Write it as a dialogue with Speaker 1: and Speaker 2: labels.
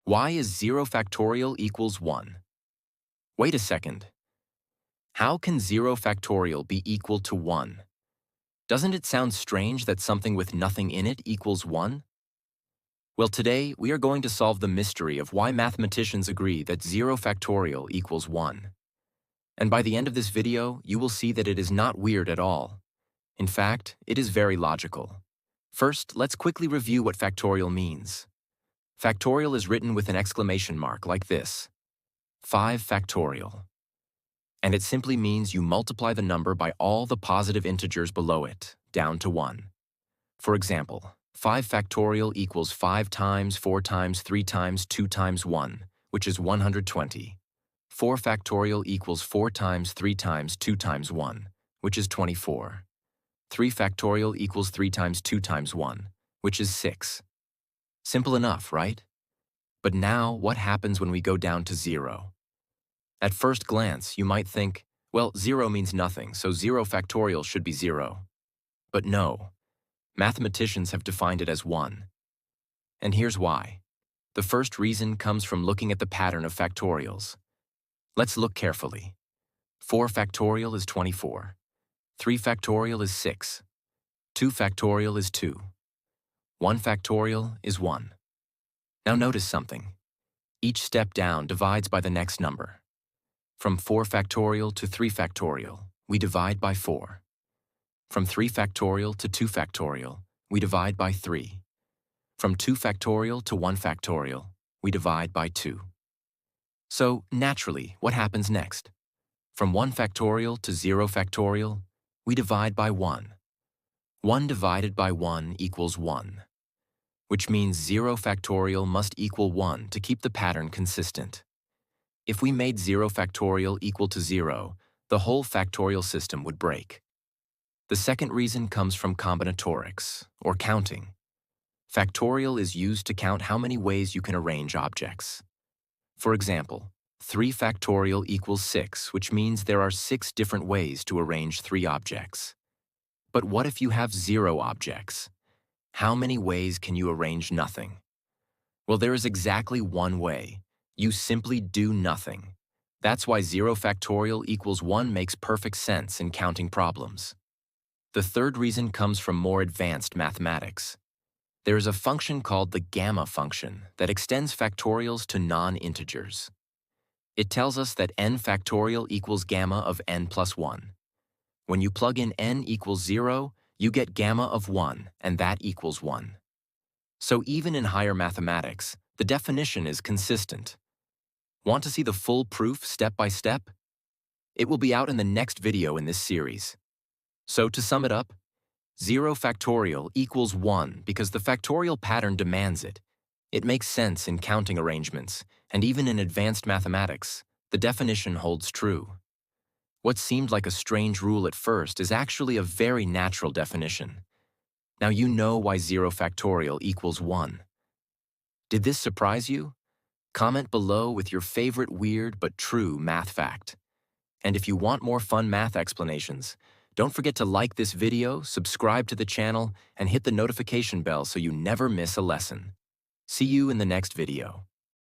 Speaker 1: Why is 0 factorial equals 1? Wait a second. How can 0 factorial be equal to 1? Doesn't it sound strange that something with nothing in it equals 1? Well, today we are going to solve the mystery of why mathematicians agree that 0 factorial equals 1. And by the end of this video, you will see that it is not weird at all. In fact, it is very logical. First, let's quickly review what factorial means. Factorial is written with an exclamation mark like this: 5 factorial. And it simply means you multiply the number by all the positive integers below it, down to 1. For example, 5 factorial equals 5 times 4 times 3 times 2 times 1, which is 120. 4 factorial equals 4 times 3 times 2 times 1, which is 24. 3 factorial equals 3 times 2 times 1, which is 6. Simple enough, right? But now, what happens when we go down to 0? At first glance, you might think, well, 0 means nothing, so 0 factorial should be 0. But no, mathematicians have defined it as 1. And here's why. The first reason comes from looking at the pattern of factorials. Let's look carefully. 4 factorial is 24. 3 factorial is 6. 2 factorial is 2. 1 factorial is 1. Now notice something. Each step down divides by the next number. From 4 factorial to 3 factorial, we divide by 4. From 3 factorial to 2 factorial, we divide by 3. From 2 factorial to 1 factorial, we divide by 2. So, naturally, what happens next? From 1 factorial to 0 factorial, we divide by 1. 1 divided by 1 equals 1, which means 0 factorial must equal 1 to keep the pattern consistent. If we made 0 factorial equal to 0, the whole factorial system would break. The second reason comes from combinatorics, or counting. Factorial is used to count how many ways you can arrange objects. For example, 3 factorial equals 6, which means there are 6 different ways to arrange 3 objects. But what if you have 0 objects? How many ways can you arrange nothing? Well, there is exactly one way. You simply do nothing. That's why 0 factorial equals 1 makes perfect sense in counting problems. The third reason comes from more advanced mathematics. There is a function called the gamma function that extends factorials to non-integers. It tells us that n factorial equals gamma of n plus 1. When you plug in n equals 0, you get gamma of 1, and that equals 1. So even in higher mathematics, the definition is consistent. Want to see the full proof step by step? It will be out in the next video in this series. So to sum it up, 0 factorial equals 1 because the factorial pattern demands it. It makes sense in counting arrangements, and even in advanced mathematics, the definition holds true. What seemed like a strange rule at first is actually a very natural definition. Now you know why 0 factorial equals 1. Did this surprise you? Comment below with your favorite weird but true math fact. And if you want more fun math explanations, don't forget to like this video, subscribe to the channel, and hit the notification bell so you never miss a lesson. See you in the next video.